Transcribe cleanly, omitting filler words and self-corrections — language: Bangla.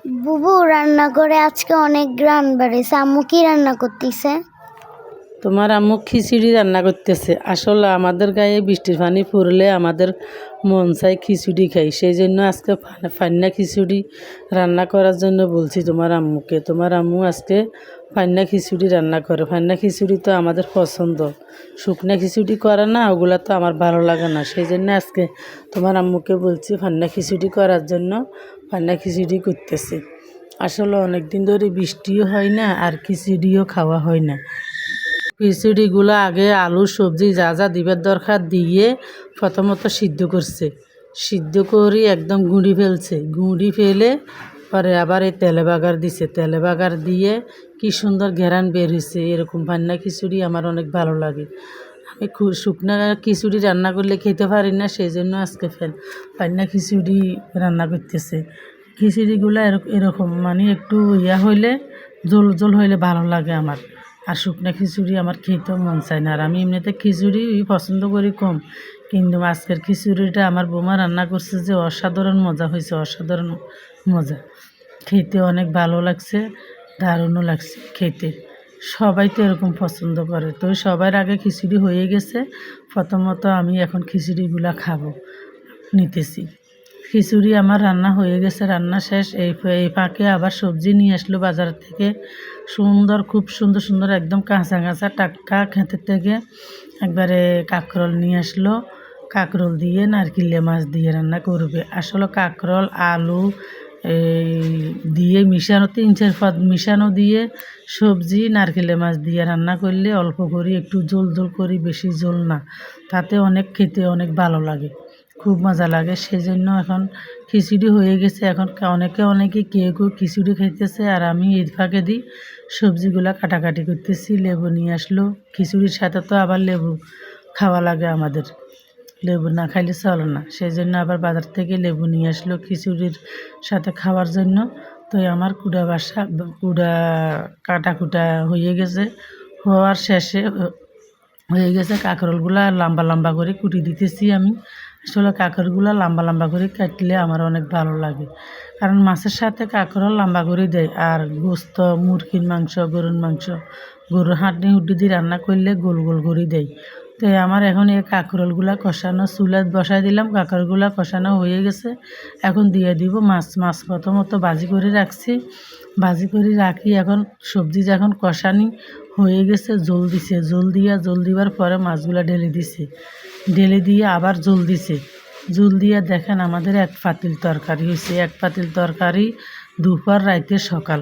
বুবু রান্না করে আজকে অনেক গ্রান বেড়েছে। আম্মু কি রান্না করতেছে? তোমার আম্মু খিচুড়ি রান্না করতেছে। আসলে আমাদের গায়ে বৃষ্টির পানি পড়লে আমাদের মন চাই খিচুড়ি খাই, সেই জন্য আজকে ফান্না খিচুড়ি রান্না করার জন্য বলছি তোমার আম্মুকে। তোমার আম্মু আজকে ফান্না খিচুড়ি রান্না করে। ফান্না খিচুড়ি তো আমাদের পছন্দ, শুকনা খিচুড়ি করে না, ওগুলা তো আমার ভালো লাগে না, সেই জন্য আজকে তোমার আম্মুকে বলছি ফান্না খিচুড়ি করার জন্য। ফান্না খিচুড়ি করতেছি। আসলে অনেক দিন ধরে বৃষ্টিও হয় না আর খিচুড়িও খাওয়া হয় না। খিচুড়িগুলো আগে আলু সবজি যা যা দিবার দরকার দিয়ে প্রথমত সিদ্ধ করছে, সিদ্ধ করে একদম গুঁড়ি ফেলছে, গুঁড়ি ফেলে পরে আবার এই তেলে বাগার দিছে, তেলে বাগার দিয়ে কি সুন্দর ঘেরান বের হয়েছে। এরকম পান্না খিচুড়ি আমার অনেক ভালো লাগে। আমি শুকনা খিচুড়ি রান্না করলে খেতে পারি না, সেই জন্য আজকে পান্না খিচুড়ি রান্না করতেছে। খিচুড়িগুলো এরকম মানে একটু ইয়া হইলে, জল জল হইলে ভালো লাগে আমার। আর শুকনা খিচুড়ি আমার খেতেও মন চায় না। আর আমি এমনিতে খিচুড়ি পছন্দ করি কম, কিন্তু আজকের খিচুড়িটা আমার বৌমা রান্না করছে যে অসাধারণ মজা হয়েছে, অসাধারণ মজা। খেতে অনেক ভালো লাগছে, দারুণও লাগছে খেতে। সবাই তো এরকম পছন্দ করে। তো সবার আগে খিচুড়ি হয়ে গেছে, প্রথমত আমি এখন খিচুড়িগুলা খাবো নিতেছি। খিচুড়ি আমার রান্না হয়ে গেছে, রান্না শেষ। এই ফাঁকে আবার সবজি নিয়ে আসলো বাজার থেকে, সুন্দর, খুব সুন্দর সুন্দর একদম কাঁচা কাঁচা টাটকা ক্ষেতের থেকে একবারে কাঁকরোল নিয়ে আসলো। কাঁকরোল দিয়ে নারকেলে মাছ দিয়ে রান্না করবে। আসলে কাঁকরোল আলু এই দিয়ে মিশানো, 3-4 পদ মিশানো দিয়ে সবজি নারকেলে মাছ দিয়ে রান্না করলে অল্প করে একটু ঝোল ঝোল করি, বেশি ঝোল না, তাতে অনেক খেতে অনেক ভালো লাগে, খুব মজা লাগে। সেই জন্য এখন খিচুড়ি হয়ে গেছে, এখন অনেকে কেউ খিচুড়ি খাইতেছে আর আমি এর ফাঁকে দিই সবজিগুলা কাটাকাটি করতেছি। লেবু নিয়ে আসলো, খিচুড়ির সাথে তো আবার লেবু খাওয়া লাগে আমাদের, লেবু না খাইলে চলে না, সেই জন্য আবার বাজার থেকে লেবু নিয়ে আসলো খিচুড়ির সাথে খাওয়ার জন্য। তো আমার কুড়া কাটা হয়ে গেছে, হওয়ার শেষে হয়ে গেছে। কাঁকরোলগুলা লম্বা লম্বা করে কুটি দিতেছি আমি। আসলে কাঁকরোলগুলা লম্বা লম্বা করে কাটলে আমার অনেক ভালো লাগে, কারণ মাছের সাথে কাঁকরোল লম্বা করে দেয়। আর গোস্ত, মুরগির মাংস, গরুর মাংস, গরুর হাড্ডি হুড্ডি দিয়ে রান্না করলে গোল গোল করে দেয়। তো আমার এখন এই কাঁকরোলগুলা কষানো, চুলায় বসাই দিলাম, কাঁকরোলগুলা কষানো হয়ে গেছে। এখন দিয়ে দিব মাছ প্রথমত ভাজি করে রাখছি, ভাজি করে রাখি। এখন সবজি যখন কষানি হয়ে গেছে, জল দিবার পরে মাছগুলা ঢেলে দিছে, ঢেলে দিয়ে আবার জল দিছে। জল দিয়ে দেখেন আমাদের 1 পাতিল তরকারি হয়েছে। 1 পাতিল তরকারি দুপুর রাইতে সকাল